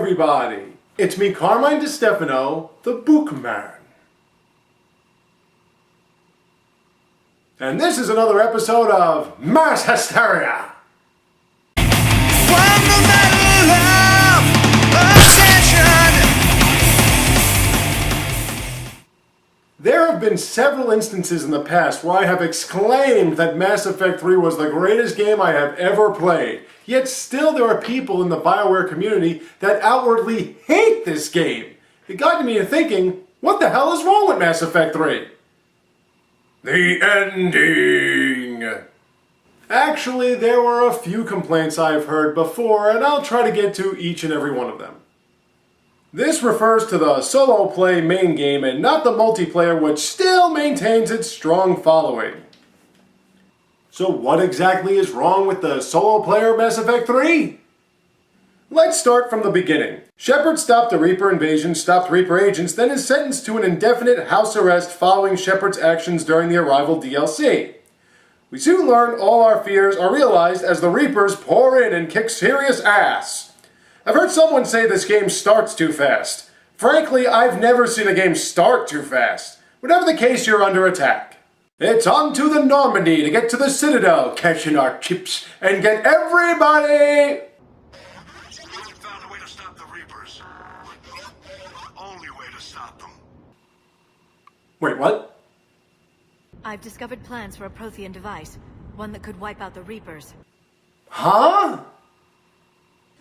everybody! It's me, Carmine DiStefano, the Bookman. And this is another episode of Mass Hysteria! There have been several instances in the past where I have exclaimed that Mass Effect 3 was the greatest game I have ever played. Yet still there are people in the BioWare community that outwardly hate this game. It got me to thinking, what the hell is wrong with Mass Effect 3? The ending! Actually, there were a few complaints I've heard before, and I'll try to get to each and every one of them. This refers to the solo play main game and not the multiplayer, which still maintains its strong following. So what exactly is wrong with the solo player Mass Effect 3? Let's start from the beginning. Shepard stopped the Reaper invasion, stopped Reaper agents, then is sentenced to an indefinite house arrest following Shepard's actions during the Arrival DLC. We soon learn all our fears are realized as the Reapers pour in and kick serious ass. I've heard someone say this game starts too fast. Frankly, I've never seen a game start too fast. Whatever the case, you're under attack. It's on to the Normandy to get to the Citadel, cashing our chips, and get everybody... We found a way to stop the Reapers. The only way to stop them. Wait, what? I've discovered plans for a Prothean device. One that could wipe out the Reapers. Huh?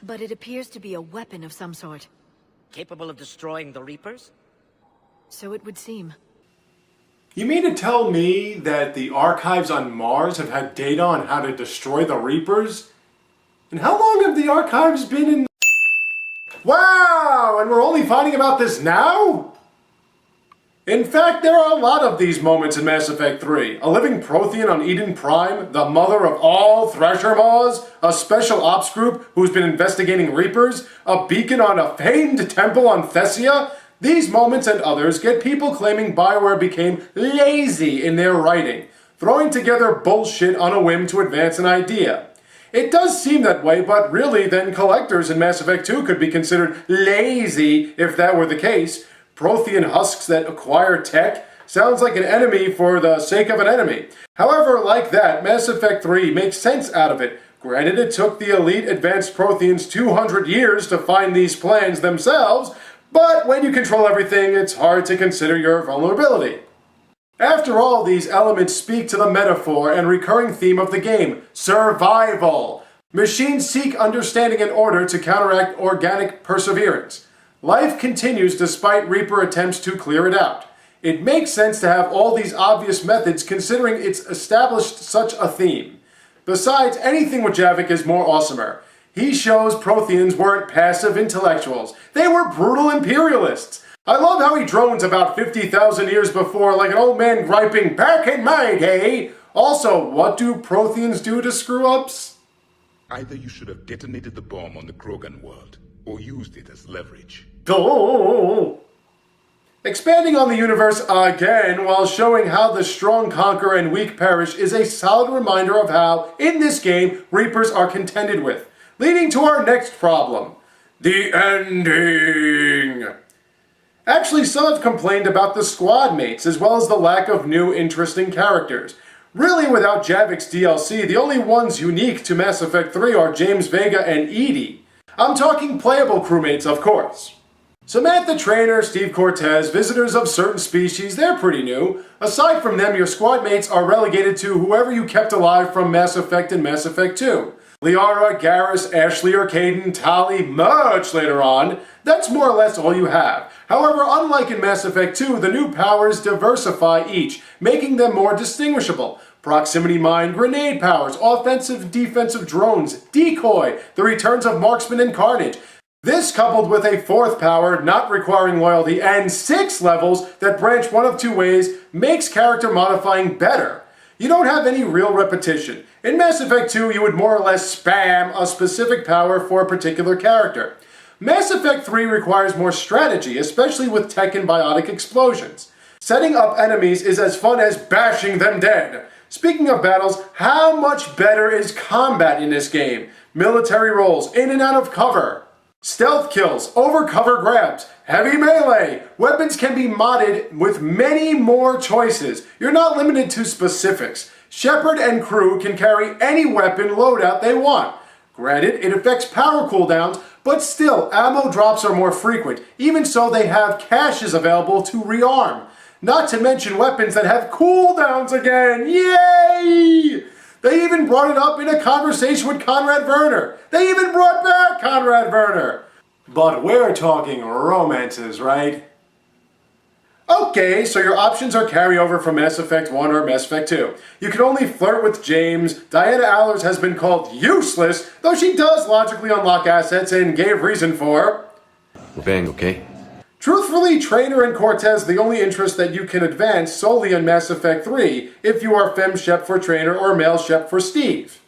But it appears to be a weapon of some sort. Capable of destroying the Reapers? So it would seem. You mean to tell me that the archives on Mars have had data on how to destroy the Reapers? And how long have the archives been in... Wow! And we're only finding about this now? In fact, there are a lot of these moments in Mass Effect 3. A living Prothean on Eden Prime, the mother of all Thresher Maws, a special ops group who's been investigating Reapers, a beacon on a famed temple on Thessia. These moments and others get people claiming BioWare became lazy in their writing, throwing together bullshit on a whim to advance an idea. It does seem that way, but really then collectors in Mass Effect 2 could be considered lazy if that were the case. Prothean husks that acquire tech sounds like an enemy for the sake of an enemy. However, like that, Mass Effect 3 makes sense out of it. Granted, it took the elite advanced Protheans 200 years to find these plans themselves, but when you control everything, it's hard to consider your vulnerability. After all, these elements speak to the metaphor and recurring theme of the game, survival. Machines seek understanding and order to counteract organic perseverance. Life continues despite Reaper attempts to clear it out. It makes sense to have all these obvious methods considering it's established such a theme. Besides, anything with Javik is more awesomer. He shows Protheans weren't passive intellectuals. They were brutal imperialists. I love how he drones about 50,000 years before like an old man griping, "Back in my day!" Also, what do Protheans do to screw-ups? Either you should have detonated the bomb on the Krogan world, or used it as leverage. Oh. Expanding on the universe again while showing how the strong conquer and weak perish is a solid reminder of how, in this game, Reapers are contended with. Leading to our next problem. The ending. Actually, some have complained about the squad mates as well as the lack of new interesting characters. Really, without Javik's DLC, the only ones unique to Mass Effect 3 are James Vega and EDI. I'm talking playable crewmates, of course. Samantha Trainer, Steve Cortez, visitors of certain species, they're pretty new. Aside from them, your squad mates are relegated to whoever you kept alive from Mass Effect and Mass Effect 2. Liara, Garrus, Ashley, or Kaidan, Tali, much later on. That's more or less all you have. However, unlike in Mass Effect 2, the new powers diversify each, making them more distinguishable. Proximity mine, grenade powers, offensive, defensive drones, decoy, the returns of marksman and carnage. This coupled with a fourth power, not requiring loyalty, and 6 levels that branch one of two ways, makes character modifying better. You don't have any real repetition. In Mass Effect 2, you would more or less spam a specific power for a particular character. Mass Effect 3 requires more strategy, especially with tech and biotic explosions. Setting up enemies is as fun as bashing them dead. Speaking of battles, how much better is combat in this game? Military roles, in and out of cover. Stealth kills, overcover grabs, heavy melee. Weapons can be modded with many more choices. You're not limited to specifics. Shepard and crew can carry any weapon loadout they want. Granted, it affects power cooldowns, but still, ammo drops are more frequent. Even so, they have caches available to rearm. Not to mention weapons that have cooldowns again. Yay! They even brought it up in a conversation with Conrad Werner. They even brought back Conrad Werner. But we're talking romances, right? Okay, so your options are carryover from Mass Effect 1 or Mass Effect 2. You can only flirt with James. Diana Allers has been called useless, though she does logically unlock assets and gave reason for. We're bang, okay? Truthfully, Trainer and Cortez the only interest that you can advance solely in Mass Effect 3 if you are Fem Shep for Trainer or Male Shep for Steve.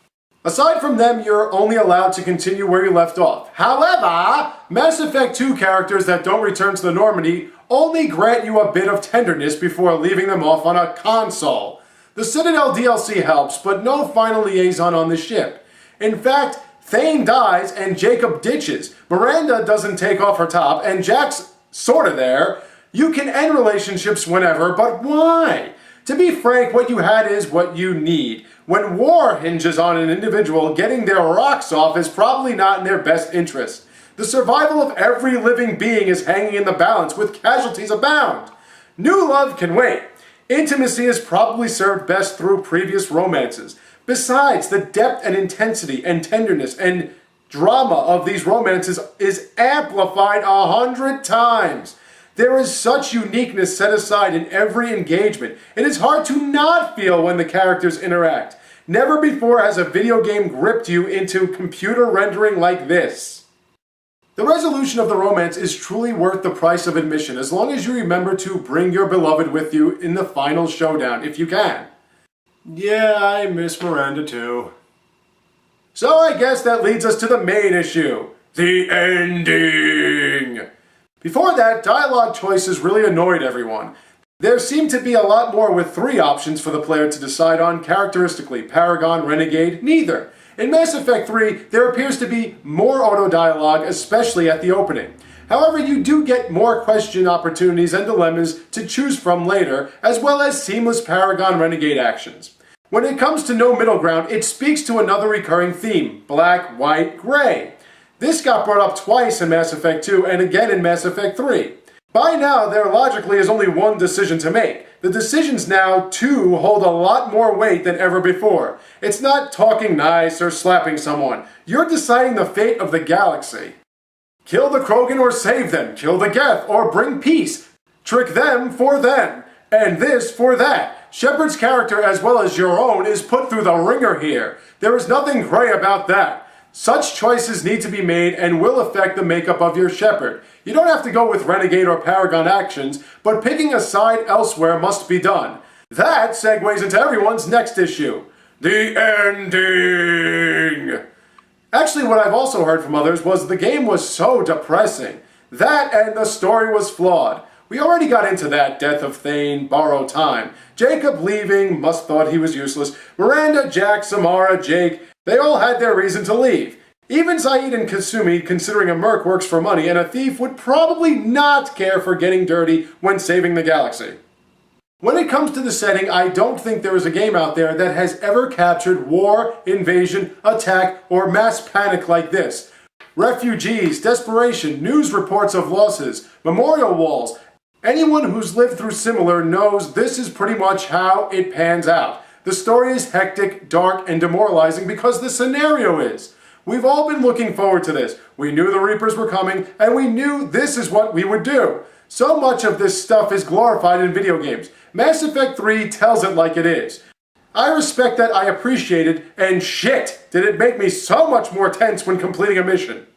Aside from them, you're only allowed to continue where you left off. However, Mass Effect 2 characters that don't return to the Normandy only grant you a bit of tenderness before leaving them off on a console. The Citadel DLC helps, but no final liaison on the ship. In fact, Thane dies and Jacob ditches. Miranda doesn't take off her top, and Jack's sorta there. You can end relationships whenever, but why? To be frank, what you had is what you need. When war hinges on an individual, getting their rocks off is probably not in their best interest. The survival of every living being is hanging in the balance, with casualties abound. New love can wait. Intimacy is probably served best through previous romances. Besides, the depth and intensity and tenderness and drama of these romances is amplified 100 times. There is such uniqueness set aside in every engagement. It is hard to not feel when the characters interact. Never before has a video game gripped you into computer rendering like this. The resolution of the romance is truly worth the price of admission as long as you remember to bring your beloved with you in the final showdown if you can. Yeah, I miss Miranda too. So I guess that leads us to the main issue, the ending. Before that, dialogue choices really annoyed everyone. There seemed to be a lot more with 3 options for the player to decide on characteristically, Paragon, Renegade, neither. In Mass Effect 3, there appears to be more auto-dialogue, especially at the opening. However, you do get more question opportunities and dilemmas to choose from later, as well as seamless Paragon Renegade actions. When it comes to no middle ground, it speaks to another recurring theme, black, white, gray. This got brought up twice in Mass Effect 2 and again in Mass Effect 3. By now, there logically is only one decision to make. The decisions now, too, hold a lot more weight than ever before. It's not talking nice or slapping someone. You're deciding the fate of the galaxy. Kill the Krogan or save them. Kill the Geth or bring peace. Trick them for them. And this for that. Shepard's character, as well as your own, is put through the ringer here. There is nothing gray about that. Such choices need to be made and will affect the makeup of your Shepard. You don't have to go with Renegade or Paragon actions, but picking a side elsewhere must be done. That segues into everyone's next issue, the ending. Actually, what I've also heard from others was the game was so depressing. That and the story was flawed. We already got into that, death of Thane, borrowed time. Jacob leaving, Must thought he was useless. Miranda, Jack, Samara, Jake, they all had their reason to leave. Even Zaid and Kasumi, considering a merc works for money and a thief, would probably not care for getting dirty when saving the galaxy. When it comes to the setting, I don't think there is a game out there that has ever captured war, invasion, attack, or mass panic like this. Refugees, desperation, news reports of losses, memorial walls. Anyone who's lived through similar knows this is pretty much how it pans out. The story is hectic, dark, and demoralizing because the scenario is. We've all been looking forward to this. We knew the Reapers were coming, and we knew this is what we would do. So much of this stuff is glorified in video games. Mass Effect 3 tells it like it is. I respect that, I appreciate it, and shit, did it make me so much more tense when completing a mission.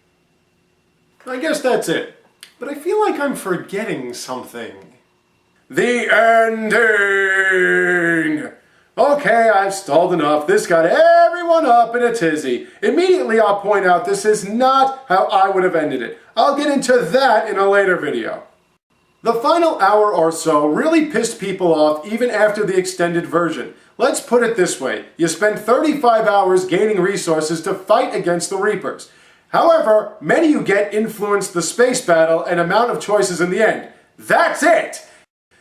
I guess that's it. But I feel like I'm forgetting something. The ending! Okay, I've stalled enough. This got everyone up in a tizzy. Immediately I'll point out this is not how I would have ended it. I'll get into that in a later video. The final hour or so really pissed people off even after the extended version. Let's put it this way. You spend 35 hours gaining resources to fight against the Reapers. However, many you get influence the space battle and amount of choices in the end. That's it!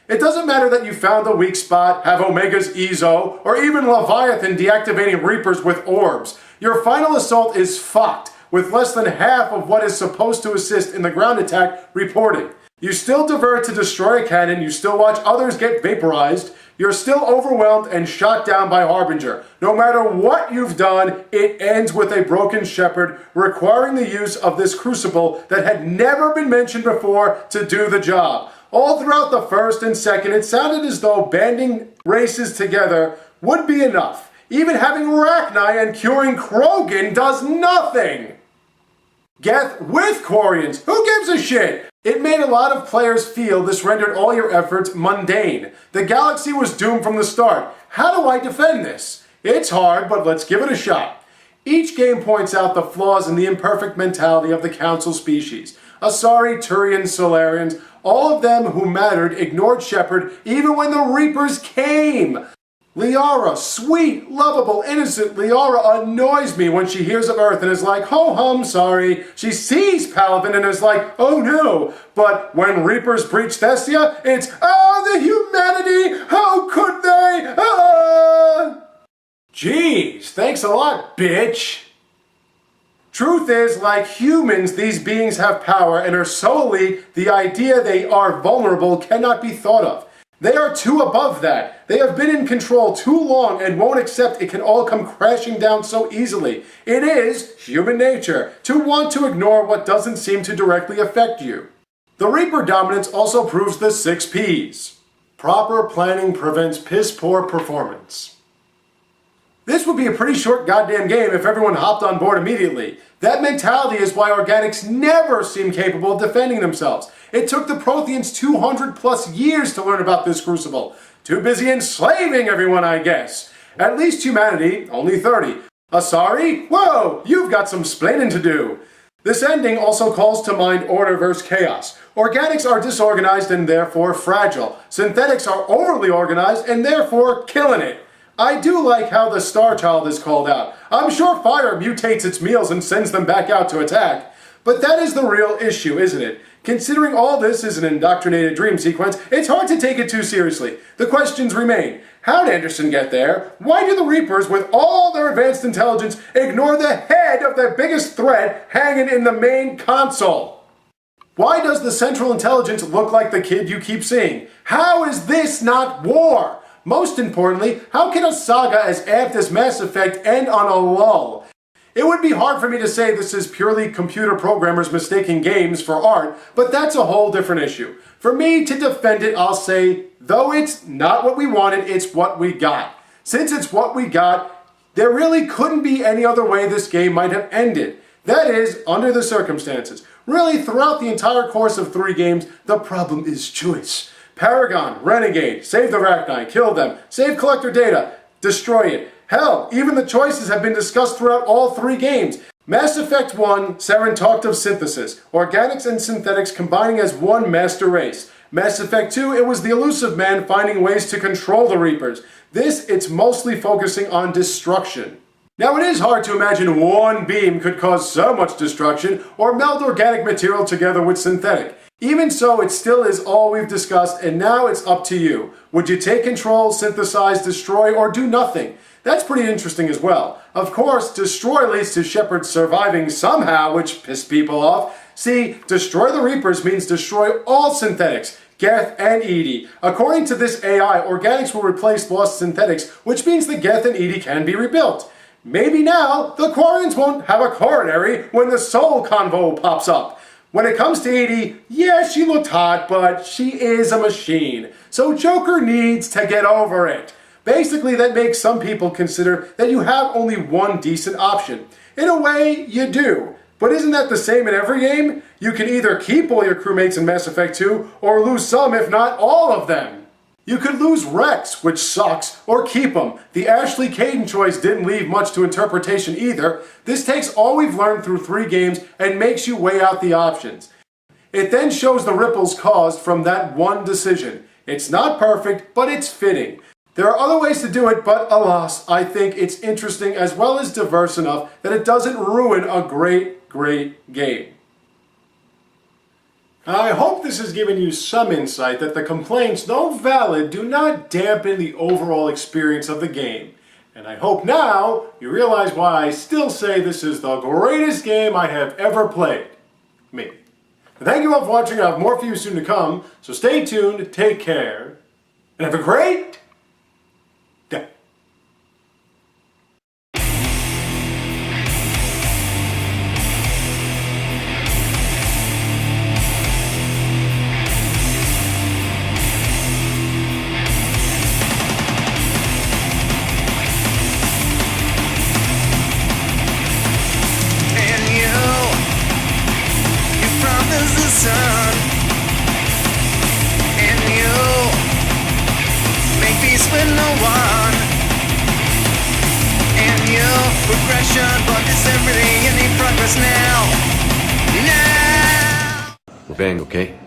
It doesn't matter that you found the weak spot, have Omega's Ezo, or even Leviathan deactivating Reapers with orbs. Your final assault is fucked, with less than half of what is supposed to assist in the ground attack reporting. You still divert to destroy a cannon, you still watch others get vaporized, you're still overwhelmed and shot down by Harbinger. No matter what you've done, it ends with a broken Shepherd requiring the use of this crucible that had never been mentioned before to do the job. All throughout the first and second, it sounded as though banding races together would be enough. Even having Rachni and curing Krogan does nothing! Geth with Quarians, who gives a shit? It made a lot of players feel this rendered all your efforts mundane. The galaxy was doomed from the start. How do I defend this? It's hard, but let's give it a shot. Each game points out the flaws in the imperfect mentality of the Council species. Asari, Turians, Solarians, all of them who mattered ignored Shepard even when the Reapers came. Liara, sweet, lovable, innocent Liara annoys me when she hears of Earth and is like, ho hum, sorry. She sees Paladin and is like, oh no. But when Reapers breach Thessia, it's, oh, the humanity, how could they? Ah! Jeez, thanks a lot, bitch. Truth is, like humans, these beings have power and are so elite, the idea they are vulnerable cannot be thought of. They are too above that. They have been in control too long and won't accept it can all come crashing down so easily. It is human nature to want to ignore what doesn't seem to directly affect you. The Reaper dominance also proves the 6 Ps. Proper planning prevents piss-poor performance. This would be a pretty short goddamn game if everyone hopped on board immediately. That mentality is why organics never seem capable of defending themselves. It took the Protheans 200 plus years to learn about this crucible. Too busy enslaving everyone, I guess. At least humanity, only 30. Asari? Whoa, you've got some splaining to do. This ending also calls to mind order versus chaos. Organics are disorganized and therefore fragile. Synthetics are overly organized and therefore killing it. I do like how the Star Child is called out. I'm sure fire mutates its meals and sends them back out to attack. But that is the real issue, isn't it? Considering all this is an indoctrinated dream sequence, it's hard to take it too seriously. The questions remain. How'd Anderson get there? Why do the Reapers, with all their advanced intelligence, ignore the head of their biggest threat hanging in the main console? Why does the Central Intelligence look like the kid you keep seeing? How is this not war? Most importantly, how can a saga as amped as Mass Effect end on a lull? It would be hard for me to say this is purely computer programmers mistaking games for art, but that's a whole different issue. For me to defend it, I'll say, though it's not what we wanted, it's what we got. Since it's what we got, there really couldn't be any other way this game might have ended. That is, under the circumstances. Really, throughout the entire course of 3 games, the problem is choice. Paragon, Renegade, save the Rachni, kill them, save collector data, destroy it. Hell, even the choices have been discussed throughout all 3 games. Mass Effect 1, Saren talked of synthesis, organics and synthetics combining as one master race. Mass Effect 2, it was the elusive man finding ways to control the Reapers. This, it's mostly focusing on destruction. Now it is hard to imagine one beam could cause so much destruction or meld organic material together with synthetic. Even so, it still is all we've discussed, and now it's up to you. Would you take control, synthesize, destroy, or do nothing? That's pretty interesting as well. Of course, destroy leads to Shepard surviving somehow, which pissed people off. See, destroy the Reapers means destroy all synthetics, Geth and EDI. According to this AI, organics will replace lost synthetics, which means the Geth and EDI can be rebuilt. Maybe now, the Quarians won't have a coronary when the Soul Convo pops up. When it comes to EDI, yeah, she looked hot, but she is a machine. So Joker needs to get over it. Basically, that makes some people consider that you have only one decent option. In a way, you do. But isn't that the same in every game? You can either keep all your crewmates in Mass Effect 2, or lose some, if not all of them. You could lose Rex, which sucks, or keep him. The Ashley Caden choice didn't leave much to interpretation either. This takes all we've learned through 3 games and makes you weigh out the options. It then shows the ripples caused from that one decision. It's not perfect, but it's fitting. There are other ways to do it, but alas, I think it's interesting as well as diverse enough that it doesn't ruin a great, great game. I hope this has given you some insight that the complaints, though valid, do not dampen the overall experience of the game. And I hope now you realize why I still say this is the greatest game I have ever played. Me. Thank you all for watching. I have more for you soon to come, so stay tuned, take care, and have a great day. And you promised the sun, and you make peace with no one, and you progression, but is there really any progress now? We're bang, okay?